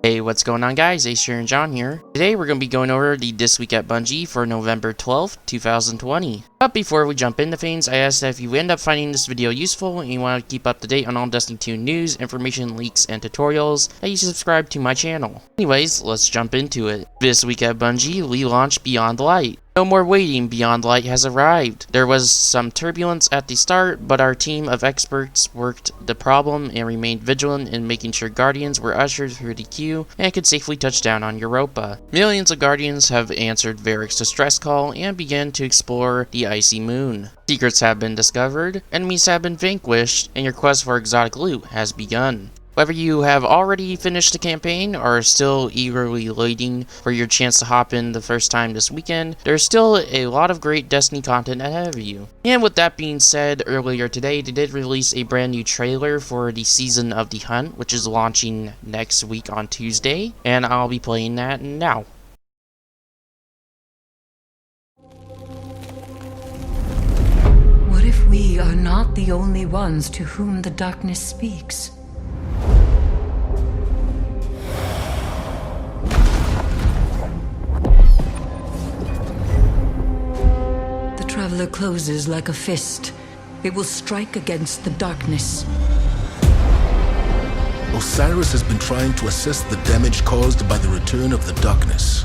Hey, what's going on guys? Ace and John here. Today we're going to be going over the This Week at Bungie for November 12th, 2020. But before we jump into things, I ask that if you end up finding this video useful and you want to keep up to date on all Destiny 2 news, information, leaks, and tutorials, that you subscribe to my channel. Anyways, let's jump into it. This Week at Bungie, we launched Beyond Light. No more waiting, Beyond Light has arrived. There was some turbulence at the start, but our team of experts worked the problem and remained vigilant in making sure Guardians were ushered through the queue and could safely touch down on Europa. Millions of Guardians have answered Varric's distress call and began to explore the icy moon. Secrets have been discovered, enemies have been vanquished, and your quest for exotic loot has begun. Whether you have already finished the campaign or are still eagerly waiting for your chance to hop in the first time this weekend, there's still a lot of great Destiny content ahead of you. And with that being said, earlier today they did release a brand new trailer for the Season of the Hunt, which is launching next week on Tuesday, and I'll be playing that now. What if we are not the only ones to whom the darkness speaks? The traveler closes like a fist. It will strike against the darkness. Osiris has been trying to assess the damage caused by the return of the darkness.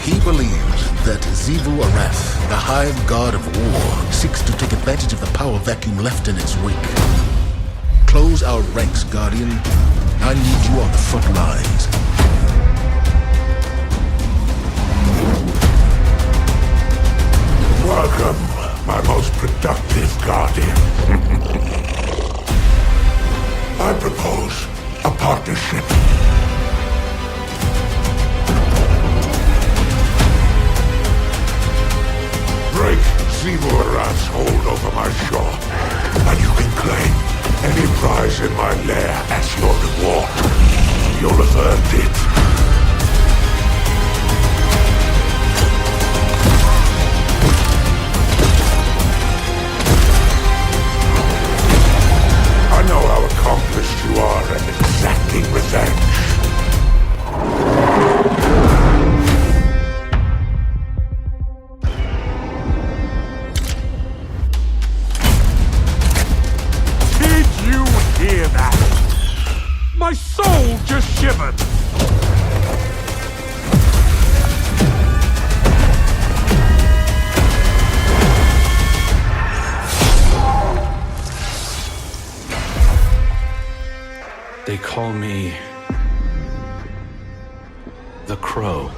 He believes that Xivu Arath, the Hive God of War, seeks to take advantage of the power vacuum left in its wake. Close our ranks, Guardian. I need you on the front lines. Welcome, my most productive Guardian. I propose a partnership. Break Xivu Arath's hold over my shore, and you can claim any prize in my lair as your reward. You'll have earned it. I know how accomplished you are at exacting revenge. Did you hear that? My soul just shivered. They call me the Crow.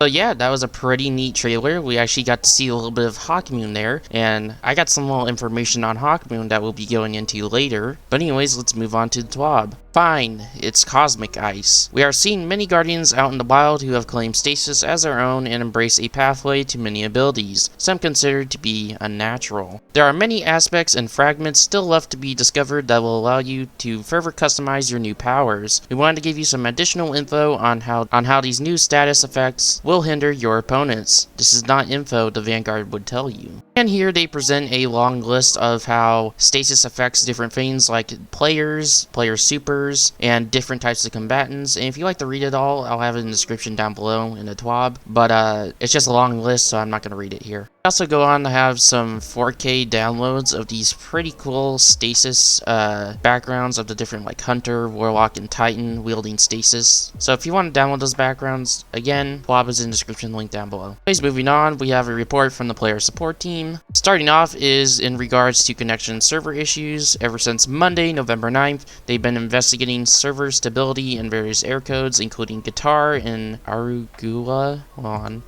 So yeah, that was a pretty neat trailer. We actually got to see a little bit of Hawkmoon there, and I got some little information on Hawkmoon that we'll be going into later. But anyways, let's move on to the Twab. Fine, it's cosmic ice. We are seeing many Guardians out in the wild who have claimed stasis as their own and embrace a pathway to many abilities, some considered to be unnatural. There are many aspects and fragments still left to be discovered that will allow you to further customize your new powers. We wanted to give you some additional info on how these new status effects will hinder your opponents. This is not info the Vanguard would tell you. And here they present a long list of how stasis affects different things like players, player supers, and different types of combatants. And if you like to read it all, I'll have it in the description down below in the Twab. But it's just a long list, so I'm not going to read it here. I also go on to have some 4K downloads of these pretty cool stasis backgrounds of the different like Hunter, Warlock, and Titan wielding stasis. So if you want to download those backgrounds, again, Twab is in the description, link down below. Anyways, moving on, we have a report from the player support team. Starting off is in regards to connection server issues. Ever since Monday, November 9th, they've been investigating server stability and various error codes, including Guitar and Arugula. Hold on.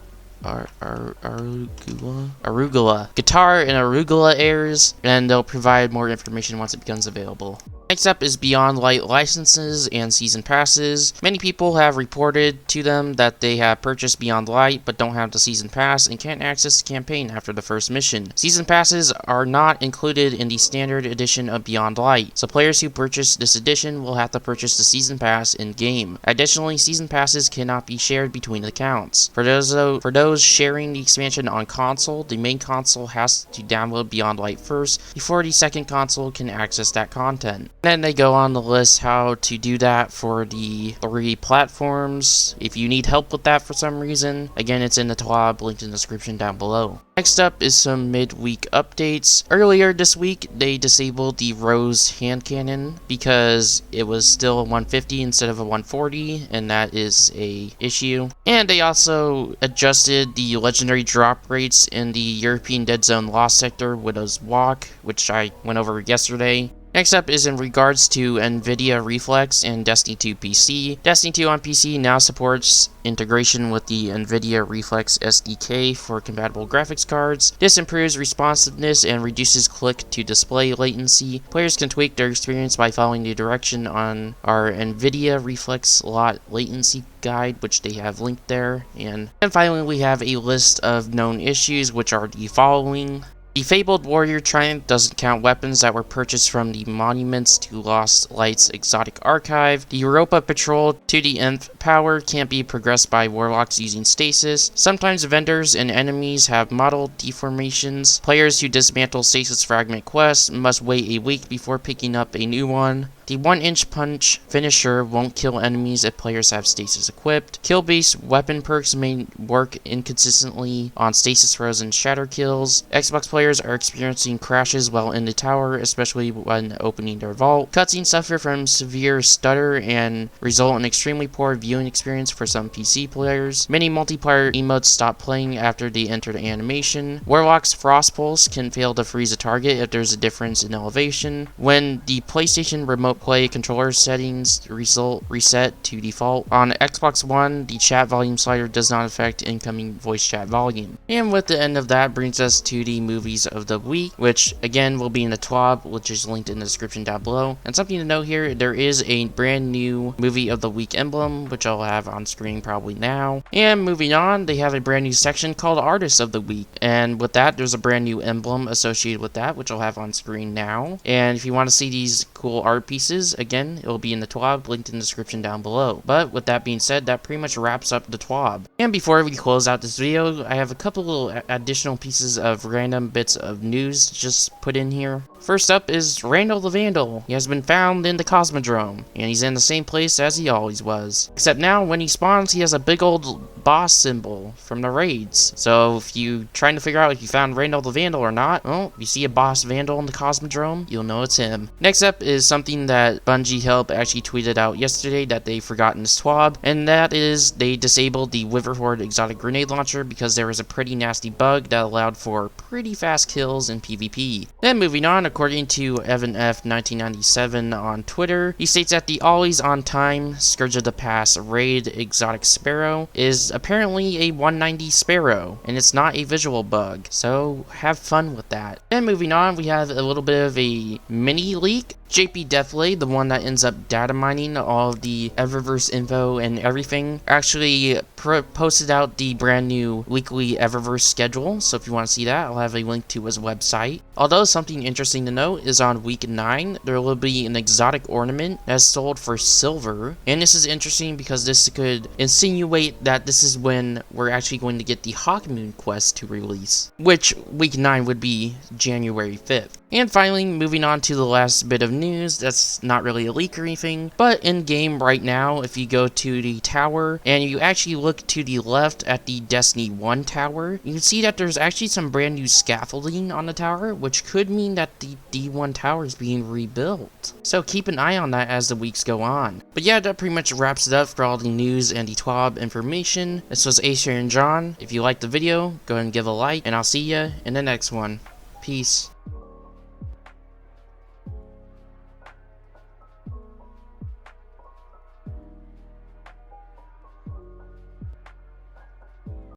Arugula. Guitar and Arugula errors, and they'll provide more information once it becomes available. Next up is Beyond Light licenses and season passes. Many people have reported to them that they have purchased Beyond Light but don't have the season pass and can't access the campaign after the first mission. Season passes are not included in the standard edition of Beyond Light, so players who purchase this edition will have to purchase the season pass in-game. Additionally, season passes cannot be shared between accounts. For those sharing the expansion on console, the main console has to download Beyond Light first before the second console can access that content. Then they go on the list how to do that for the 3 platforms. If you need help with that for some reason, again, it's in the Twab, linked in the description down below. Next up is some midweek updates. Earlier this week, they disabled the Rose hand cannon because it was still a 150 instead of a 140, and that is a issue. And they also adjusted the legendary drop rates in the European Dead Zone Lost Sector Widow's Walk, which I went over yesterday. Next up is in regards to NVIDIA Reflex and Destiny 2 PC. Destiny 2 on PC now supports integration with the NVIDIA Reflex SDK for compatible graphics cards. This improves responsiveness and reduces click-to-display latency. Players can tweak their experience by following the direction on our NVIDIA Reflex lot latency guide, which they have linked there. And finally, we have a list of known issues, which are the following. The Fabled Warrior Triumph doesn't count weapons that were purchased from the Monuments to Lost Light's exotic archive. The Europa Patrol to the nth power can't be progressed by warlocks using stasis. Sometimes vendors and enemies have model deformations. Players who dismantle stasis fragment quests must wait a week before picking up a new one. The 1-inch punch finisher won't kill enemies if players have stasis equipped. Kill-based weapon perks may work inconsistently on stasis frozen shatter kills. Xbox players are experiencing crashes while in the tower, especially when opening their vault. Cutscenes suffer from severe stutter and result in extremely poor viewing experience for some PC players. Many multiplayer emotes stop playing after they enter the animation. Warlock's Frost Pulse can fail to freeze a target if there's a difference in elevation. When the PlayStation Remote Play controller settings reset to default. On Xbox One, the chat volume slider does not affect incoming voice chat volume. And with the end of that brings us to the movies of the week, which again will be in the Twab, which is linked in the description down below. And something to note here, there is a brand new movie of the week emblem, which I'll have on screen probably now. And moving on, they have a brand new section called Artists of the Week. And with that, there's a brand new emblem associated with that, which I'll have on screen now. And if you want to see these cool art pieces, again, it will be in the Twab, linked in the description down below. But with that being said, that pretty much wraps up the Twab. And before we close out this video, I have a couple little additional pieces of random bits of news just put in here. First up is Randall the Vandal. He has been found in the Cosmodrome, and he's in the same place as he always was. Except now, when he spawns, he has a big old boss symbol from the raids. So if you're trying to figure out if you found Randall the Vandal or not, well, if you see a boss Vandal in the Cosmodrome, you'll know it's him. Next up is something that Bungie Help actually tweeted out yesterday that they forgot in this Twab, and that is they disabled the Wyverhorde exotic grenade launcher because there was a pretty nasty bug that allowed for pretty fast kills in PvP. Then moving on, according to Evan F 1997 on Twitter, he states that the always on time Scourge of the Pass raid exotic sparrow is apparently a 190 sparrow, and it's not a visual bug, so have fun with that. Then moving on, we have a little bit of a mini leak. JP Deathley, the one that ends up data mining all of the Eververse info and everything, actually posted out the brand new weekly Eververse schedule, so if you want to see that, I'll have a link to his website. Although something interesting to note is on week 9, there will be an exotic ornament that's sold for silver, and this is interesting because this could insinuate that this is when we're actually going to get the Hawkmoon quest to release, which week 9 would be January 5th. And finally, moving on to the last bit of news, that's not really a leak or anything, but in game right now, if you go to the tower and you actually look to the left at the Destiny 1 tower, you can see that there's actually some brand new scaffolding on the tower, which could mean that the D1 tower is being rebuilt. So keep an eye on that as the weeks go on. But yeah, that pretty much wraps it up for all the news and the Twab information. This was Acer and John. If you liked the video, go ahead and give a like, and I'll see ya in the next one. Peace.